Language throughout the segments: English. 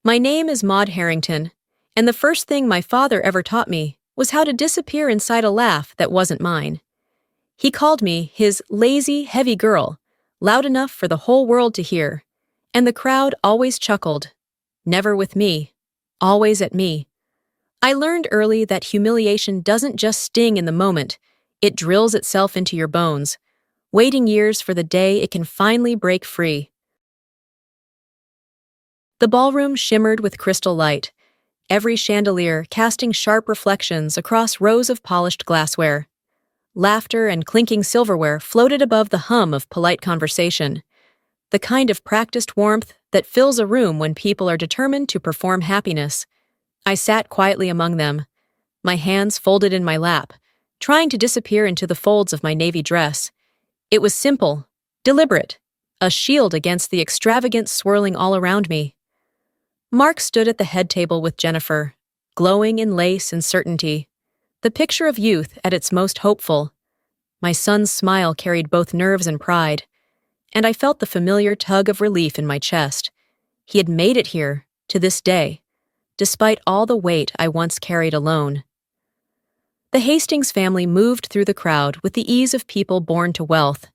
My name is Maud Harrington, and the first thing my father ever taught me was how to disappear inside a laugh that wasn't mine. He called me his lazy, heavy girl, loud enough for the whole world to hear, and the crowd always chuckled. Never with me, always at me. I learned early that humiliation doesn't just sting in the moment, it drills itself into your bones, waiting years for the day it can finally break free. The ballroom shimmered with crystal light, every chandelier casting sharp reflections across rows of polished glassware. Laughter and clinking silverware floated above the hum of polite conversation, the kind of practiced warmth that fills a room when people are determined to perform happiness. I sat quietly among them, my hands folded in my lap, trying to disappear into the folds of my navy dress. It was simple, deliberate, a shield against the extravagance swirling all around me. Mark stood at the head table with Jennifer, glowing in lace and certainty, the picture of youth at its most hopeful. My son's smile carried both nerves and pride, and I felt the familiar tug of relief in my chest. He had made it here, to this day, despite all the weight I once carried alone. The Hastings family moved through the crowd with the ease of people born to wealth,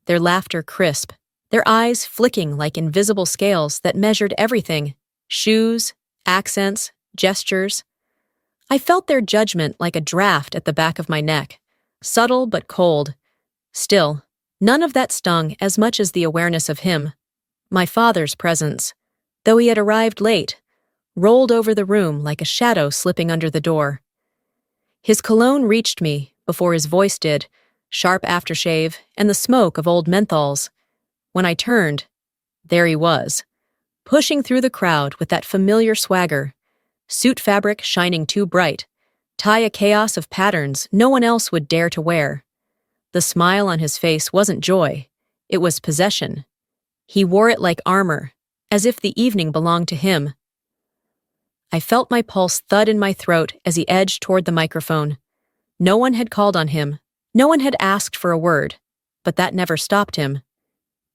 their laughter crisp, their eyes flicking like invisible scales that measured everything: shoes, accents, gestures. I felt their judgment like a draft at the back of my neck, subtle but cold. Still, none of that stung as much as the awareness of him, my father's presence, though he had arrived late, rolled over the room like a shadow slipping under the door. His cologne reached me before his voice did, sharp aftershave and the smoke of old menthols. When I turned, there he was, pushing through the crowd with that familiar swagger, suit fabric shining too bright, tie a chaos of patterns no one else would dare to wear. The smile on his face wasn't joy, it was possession. He wore it like armor, as if the evening belonged to him. I felt my pulse thud in my throat as he edged toward the microphone. No one had called on him, no one had asked for a word, but that never stopped him.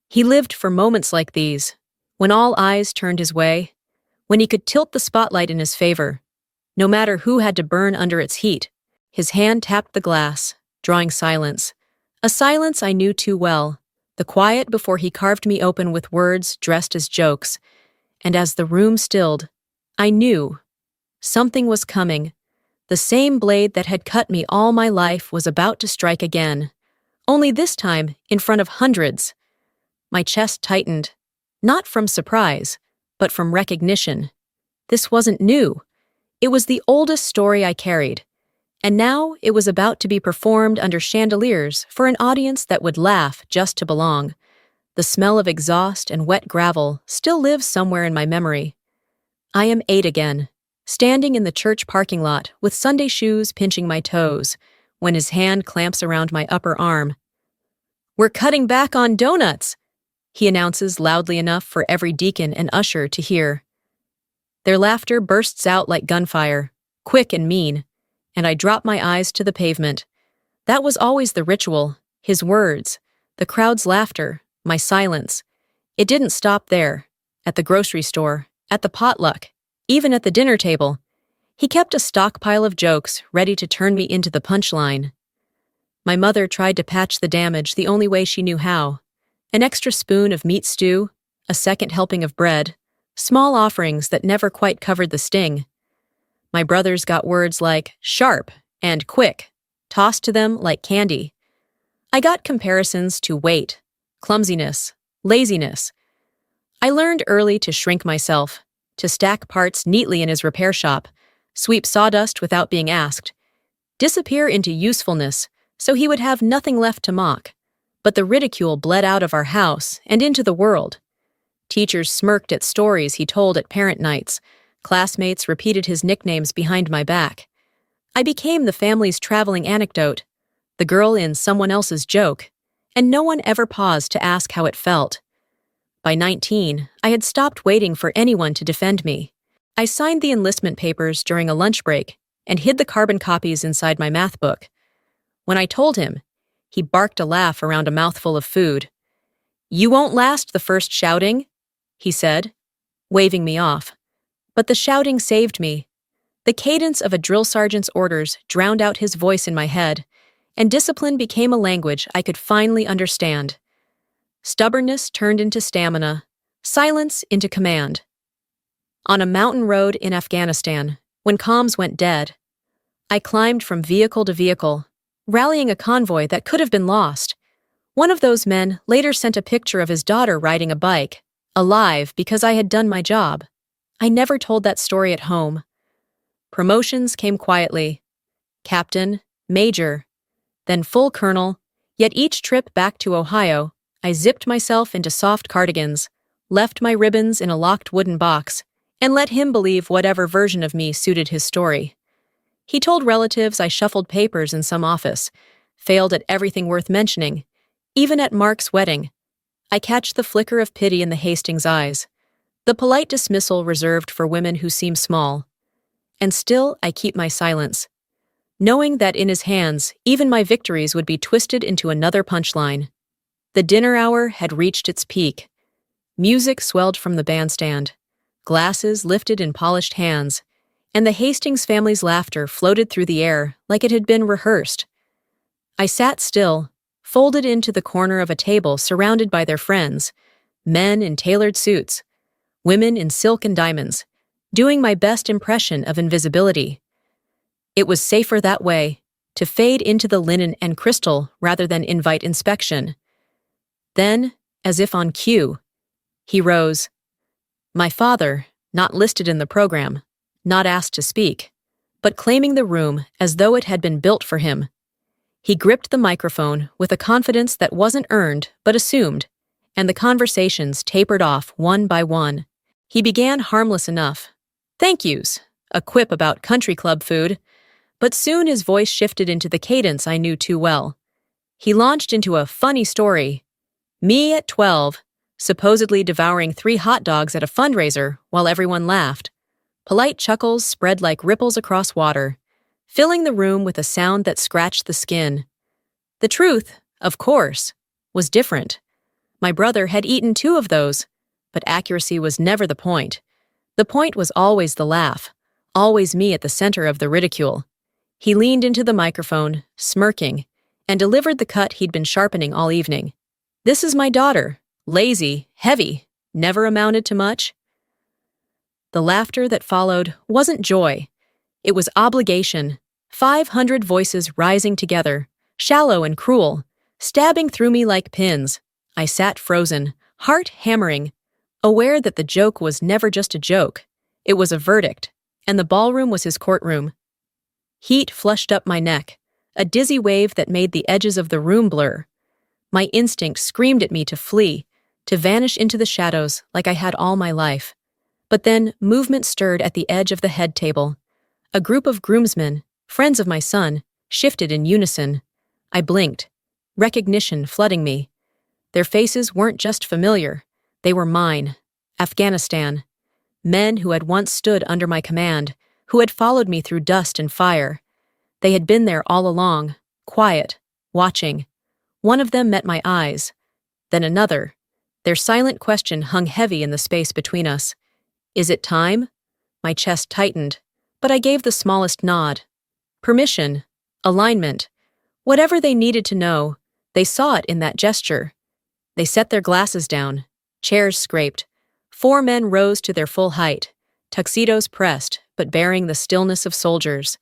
He lived for moments like these, when all eyes turned his way, when he could tilt the spotlight in his favor. No matter who had to burn under its heat, his hand tapped the glass, drawing silence. A silence I knew too well, the quiet before he carved me open with words dressed as jokes. And as the room stilled, I knew something was coming. The same blade that had cut me all my life was about to strike again, only this time in front of hundreds. My chest tightened, not from surprise, but from recognition. This wasn't new. It was the oldest story I carried, and now it was about to be performed under chandeliers for an audience that would laugh just to belong. The smell of exhaust and wet gravel still lives somewhere in my memory. I am 8 again, standing in the church parking lot with Sunday shoes pinching my toes, when his hand clamps around my upper arm. "We're cutting back on donuts," he announces loudly enough for every deacon and usher to hear. Their laughter bursts out like gunfire, quick and mean, and I drop my eyes to the pavement. That was always the ritual, his words, the crowd's laughter, my silence. It didn't stop there. At the grocery store, at the potluck, even at the dinner table, he kept a stockpile of jokes ready to turn me into the punchline. My mother tried to patch the damage the only way she knew how. An extra spoon of meat stew, a second helping of bread, small offerings that never quite covered the sting. My brothers got words like sharp and quick, tossed to them like candy. I got comparisons to weight, clumsiness, laziness. I learned early to shrink myself, to stack parts neatly in his repair shop, sweep sawdust without being asked, disappear into usefulness so he would have nothing left to mock. But the ridicule bled out of our house and into the world. Teachers smirked at stories he told at parent nights. Classmates repeated his nicknames behind my back. I became the family's traveling anecdote, the girl in someone else's joke, and no one ever paused to ask how it felt. By 19, I had stopped waiting for anyone to defend me. I signed the enlistment papers during a lunch break and hid the carbon copies inside my math book. When I told him, he barked a laugh around a mouthful of food. "You won't last the first shouting," he said, waving me off. But the shouting saved me. The cadence of a drill sergeant's orders drowned out his voice in my head, and discipline became a language I could finally understand. Stubbornness turned into stamina, silence into command. On a mountain road in Afghanistan, when comms went dead, I climbed from vehicle to vehicle, rallying a convoy that could have been lost. One of those men later sent a picture of his daughter riding a bike, alive because I had done my job. I never told that story at home. Promotions came quietly. Captain, major, then full colonel, yet each trip back to Ohio, I zipped myself into soft cardigans, left my ribbons in a locked wooden box, and let him believe whatever version of me suited his story. He told relatives I shuffled papers in some office, failed at everything worth mentioning, even at Mark's wedding. I catch the flicker of pity in the Hastings' eyes, the polite dismissal reserved for women who seem small. And still I keep my silence, knowing that in his hands even my victories would be twisted into another punchline. The dinner hour had reached its peak. Music swelled from the bandstand, glasses lifted in polished hands, and the Hastings family's laughter floated through the air like it had been rehearsed. I sat still, folded into the corner of a table surrounded by their friends, men in tailored suits, women in silk and diamonds, doing my best impression of invisibility. It was safer that way, to fade into the linen and crystal rather than invite inspection. Then, as if on cue, he rose. My father, not listed in the program, not asked to speak, but claiming the room as though it had been built for him. He gripped the microphone with a confidence that wasn't earned but assumed, and the conversations tapered off one by one. He began harmless enough. Thank yous, a quip about country club food, but soon his voice shifted into the cadence I knew too well. He launched into a funny story. Me at 12, supposedly devouring 3 hot dogs at a fundraiser while everyone laughed. Polite chuckles spread like ripples across water, filling the room with a sound that scratched the skin. The truth, of course, was different. My brother had eaten 2 of those, but accuracy was never the point. The point was always the laugh, always me at the center of the ridicule. He leaned into the microphone, smirking, and delivered the cut he'd been sharpening all evening. This is my daughter, lazy, heavy, never amounted to much. The laughter that followed wasn't joy. It was obligation, 500 voices rising together, shallow and cruel, stabbing through me like pins. I sat frozen, heart hammering, aware that the joke was never just a joke. It was a verdict, and the ballroom was his courtroom. Heat flushed up my neck, a dizzy wave that made the edges of the room blur. My instinct screamed at me to flee, to vanish into the shadows like I had all my life. But then movement stirred at the edge of the head table. A group of groomsmen, friends of my son, shifted in unison. I blinked, recognition flooding me. Their faces weren't just familiar, they were mine. Afghanistan. Men who had once stood under my command, who had followed me through dust and fire. They had been there all along, quiet, watching. One of them met my eyes, then another. Their silent question hung heavy in the space between us. Is it time? My chest tightened, but I gave the smallest nod. Permission, alignment, whatever they needed to know, they saw it in that gesture. They set their glasses down, chairs scraped. 4 men rose to their full height, tuxedos pressed, but bearing the stillness of soldiers.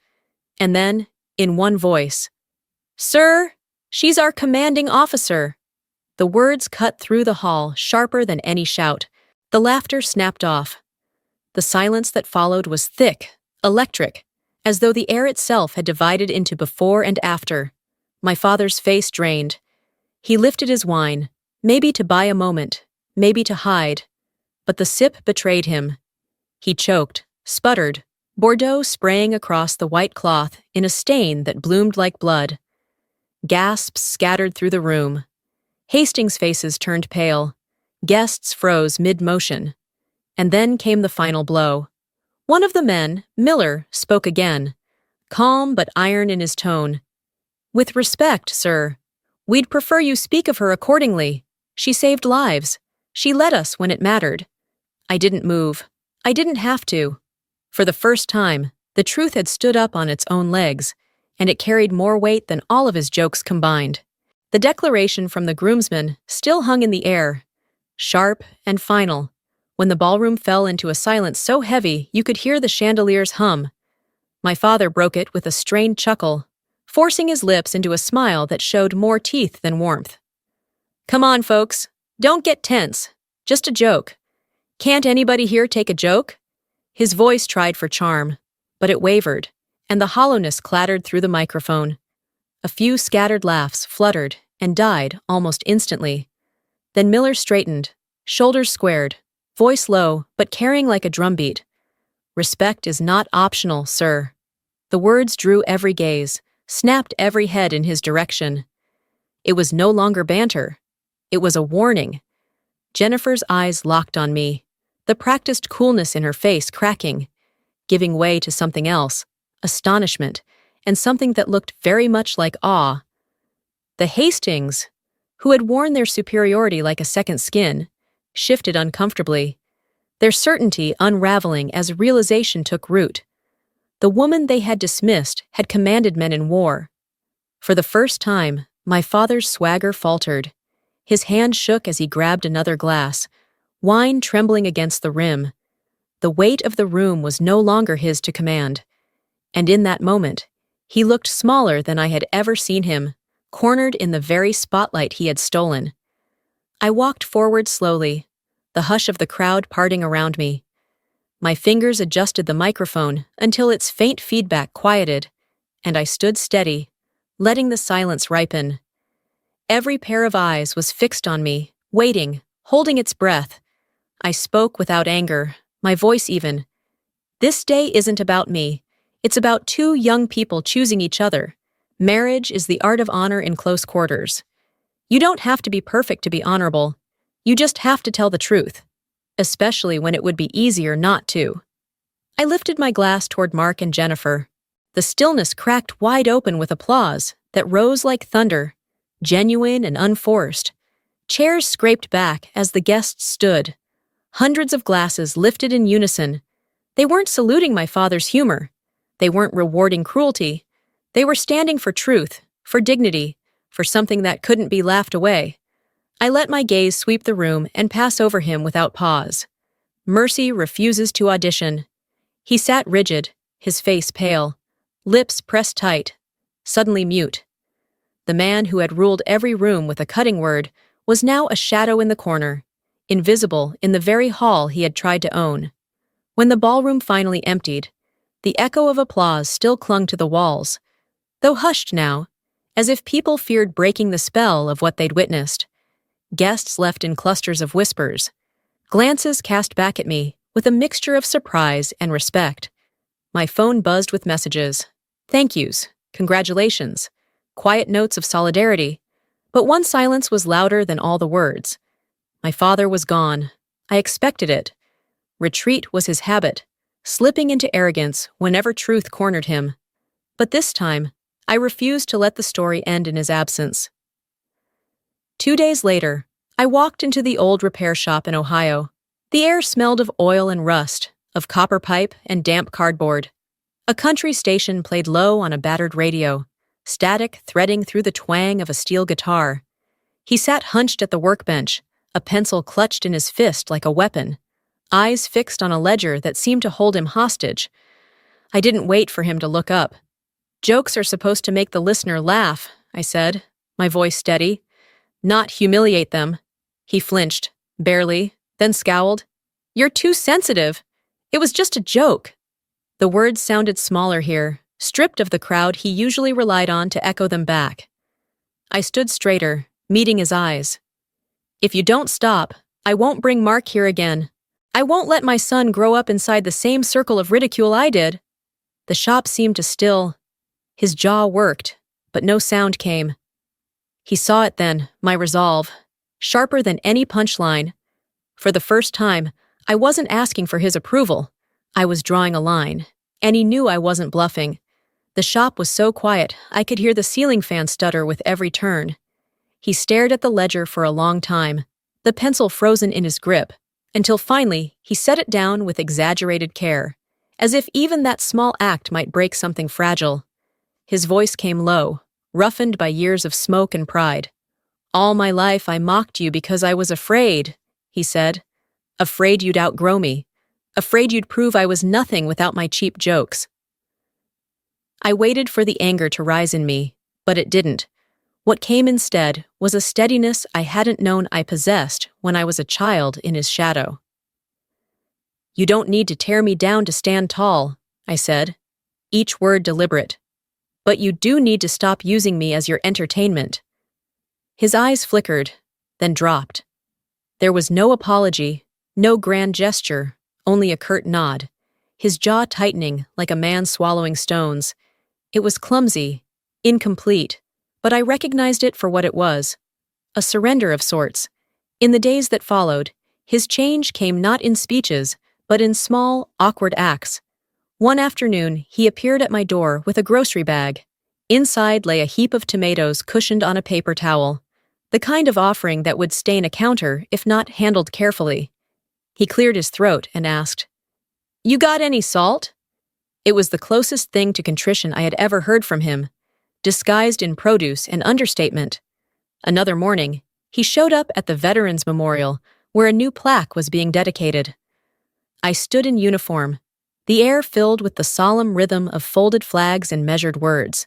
And then, in one voice, "Sir, she's our commanding officer." The words cut through the hall, sharper than any shout. The laughter snapped off. The silence that followed was thick, electric, as though the air itself had divided into before and after. My father's face drained. He lifted his wine, maybe to buy a moment, maybe to hide. But the sip betrayed him. He choked, sputtered, Bordeaux spraying across the white cloth in a stain that bloomed like blood. Gasps scattered through the room. Hastings' faces turned pale. Guests froze mid-motion. And then came the final blow. One of the men, Miller, spoke again, calm but iron in his tone. "With respect, sir, we'd prefer you speak of her accordingly. She saved lives. She led us when it mattered." I didn't move. I didn't have to. For the first time, the truth had stood up on its own legs, and it carried more weight than all of his jokes combined. The declaration from the groomsman still hung in the air, sharp and final, when the ballroom fell into a silence so heavy you could hear the chandeliers hum. My father broke it with a strained chuckle, forcing his lips into a smile that showed more teeth than warmth. "Come on, folks. Don't get tense. Just a joke. Can't anybody here take a joke?" His voice tried for charm, but it wavered, and the hollowness clattered through the microphone. A few scattered laughs fluttered and died almost instantly. Then Miller straightened, shoulders squared, voice low but carrying like a drumbeat. "Respect is not optional, sir." The words drew every gaze, snapped every head in his direction. It was no longer banter. It was a warning. Jennifer's eyes locked on me, the practiced coolness in her face cracking, giving way to something else, astonishment, and something that looked very much like awe. The Hastings, who had worn their superiority like a second skin, shifted uncomfortably, their certainty unraveling as realization took root. The woman they had dismissed had commanded men in war. For the first time, my father's swagger faltered. His hand shook as he grabbed another glass, wine trembling against the rim. The weight of the room was no longer his to command. And in that moment, he looked smaller than I had ever seen him, cornered in the very spotlight he had stolen. I walked forward slowly, the hush of the crowd parting around me. My fingers adjusted the microphone until its faint feedback quieted, and I stood steady, letting the silence ripen. Every pair of eyes was fixed on me, waiting, holding its breath. I spoke without anger, my voice even. "This day isn't about me. It's about two young people choosing each other. Marriage is the art of honor in close quarters. You don't have to be perfect to be honorable. You just have to tell the truth, especially when it would be easier not to." I lifted my glass toward Mark and Jennifer. The stillness cracked wide open with applause that rose like thunder, genuine and unforced. Chairs scraped back as the guests stood. Hundreds of glasses lifted in unison. They weren't saluting my father's humor. They weren't rewarding cruelty. They were standing for truth, for dignity, for something that couldn't be laughed away. I let my gaze sweep the room and pass over him without pause. Mercy refuses to audition. He sat rigid, his face pale, lips pressed tight, suddenly mute. The man who had ruled every room with a cutting word was now a shadow in the corner, invisible in the very hall he had tried to own. When the ballroom finally emptied, the echo of applause still clung to the walls, though hushed now, as if people feared breaking the spell of what they'd witnessed. Guests left in clusters of whispers, glances cast back at me with a mixture of surprise and respect. My phone buzzed with messages, thank yous, congratulations, quiet notes of solidarity, but one silence was louder than all the words. My father was gone. I expected it. Retreat was his habit, slipping into arrogance whenever truth cornered him. But this time, I refused to let the story end in his absence. 2 days later, I walked into the old repair shop in Ohio. The air smelled of oil and rust, of copper pipe and damp cardboard. A country station played low on a battered radio, static threading through the twang of a steel guitar. He sat hunched at the workbench, a pencil clutched in his fist like a weapon, eyes fixed on a ledger that seemed to hold him hostage. I didn't wait for him to look up. "Jokes are supposed to make the listener laugh," I said, my voice steady, "not humiliate them." He flinched, barely, then scowled. "You're too sensitive. It was just a joke." The words sounded smaller here, stripped of the crowd he usually relied on to echo them back. I stood straighter, meeting his eyes. "If you don't stop, I won't bring Mark here again. I won't let my son grow up inside the same circle of ridicule I did." The shop seemed to still. His jaw worked, but no sound came. He saw it then, my resolve, sharper than any punchline. For the first time, I wasn't asking for his approval. I was drawing a line, and he knew I wasn't bluffing. The shop was so quiet, I could hear the ceiling fan stutter with every turn. He stared at the ledger for a long time, the pencil frozen in his grip, until finally he set it down with exaggerated care. as if even that small act might break something fragile. His voice came low, roughened by years of smoke and pride. "All my life I mocked you because I was afraid," he said. "Afraid you'd outgrow me. Afraid you'd prove I was nothing without my cheap jokes." I waited for the anger to rise in me, but it didn't. What came instead was a steadiness I hadn't known I possessed when I was a child in his shadow. "You don't need to tear me down to stand tall," I said, each word deliberate. "But you do need to stop using me as your entertainment." His eyes flickered, then dropped. There was no apology, no grand gesture, only a curt nod, his jaw tightening like a man swallowing stones. It was clumsy, incomplete, but I recognized it for what it was, a surrender of sorts. In the days that followed, his change came not in speeches, but in small, awkward acts. One afternoon, he appeared at my door with a grocery bag. Inside lay a heap of tomatoes cushioned on a paper towel, the kind of offering that would stain a counter if not handled carefully. He cleared his throat and asked, "You got any salt?" It was the closest thing to contrition I had ever heard from him, disguised in produce and understatement. Another morning, he showed up at the Veterans Memorial, where a new plaque was being dedicated. I stood in uniform, the air filled with the solemn rhythm of folded flags and measured words.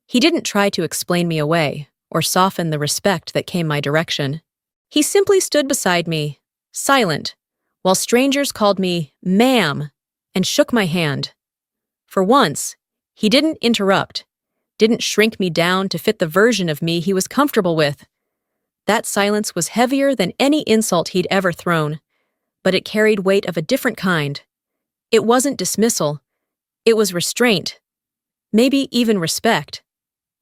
He didn't try to explain me away or soften the respect that came my direction. He simply stood beside me, silent, while strangers called me "ma'am" and shook my hand. For once, he didn't interrupt, didn't shrink me down to fit the version of me he was comfortable with. That silence was heavier than any insult he'd ever thrown, but it carried weight of a different kind. It wasn't dismissal. It was restraint. Maybe even respect.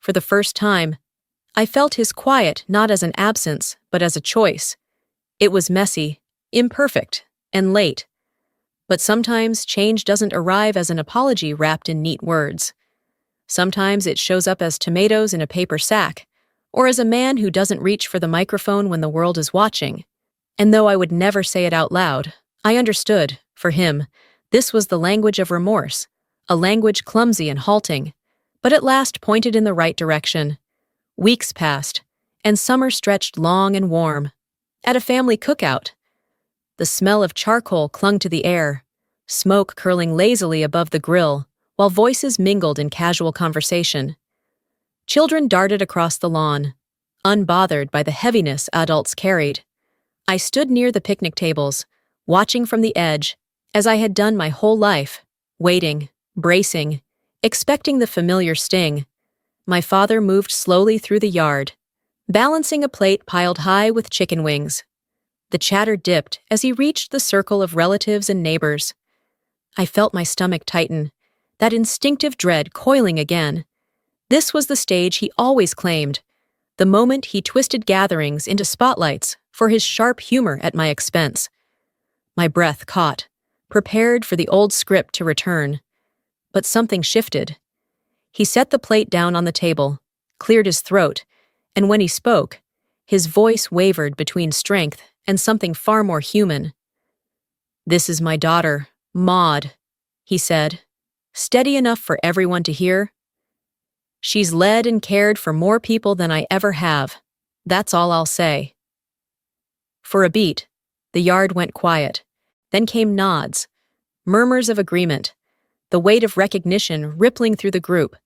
For the first time, I felt his quiet not as an absence, but as a choice. It was messy, imperfect, and late. But sometimes change doesn't arrive as an apology wrapped in neat words. Sometimes it shows up as tomatoes in a paper sack, or as a man who doesn't reach for the microphone when the world is watching. And though I would never say it out loud, I understood, for him, this was the language of remorse, a language clumsy and halting, but at last pointed in the right direction. Weeks passed, and summer stretched long and warm. At a family cookout, the smell of charcoal clung to the air, smoke curling lazily above the grill, while voices mingled in casual conversation. Children darted across the lawn, unbothered by the heaviness adults carried. I stood near the picnic tables, watching from the edge, as I had done my whole life, waiting, bracing, expecting the familiar sting. My father moved slowly through the yard, balancing a plate piled high with chicken wings. The chatter dipped as he reached the circle of relatives and neighbors. I felt my stomach tighten, that instinctive dread coiling again. This was the stage he always claimed, the moment he twisted gatherings into spotlights for his sharp humor at my expense. My breath caught, prepared for the old script to return. But something shifted. He set the plate down on the table, cleared his throat, and when he spoke, his voice wavered between strength and something far more human. "This is my daughter, Maud," he said, steady enough for everyone to hear. "She's led and cared for more people than I ever have. That's all I'll say." For a beat, the yard went quiet. Then came nods, murmurs of agreement, the weight of recognition rippling through the group.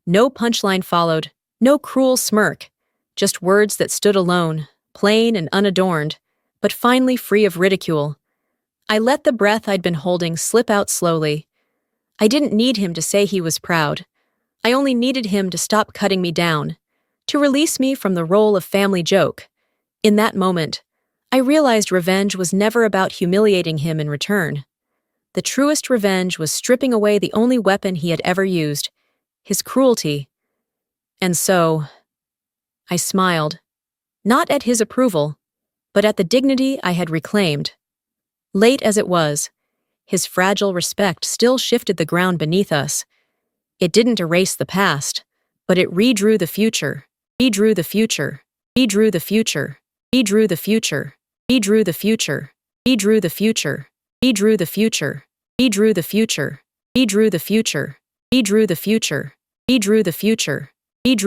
No punchline followed, no cruel smirk, just words that stood alone, plain and unadorned, but finally free of ridicule. I let the breath I'd been holding slip out slowly. I didn't need him to say he was proud. I only needed him to stop cutting me down, to release me from the role of family joke. In that moment, I realized revenge was never about humiliating him in return. The truest revenge was stripping away the only weapon he had ever used, his cruelty. And so, I smiled, not at his approval, but at the dignity I had reclaimed. Late as it was, his fragile respect still shifted the ground beneath us. It didn't erase the past, but it redrew the future. He drew the future. He drew the future. He drew the future. He drew the future. He drew the future. He drew the future. He drew the future. He drew the future. He drew the future. He drew the future. He drew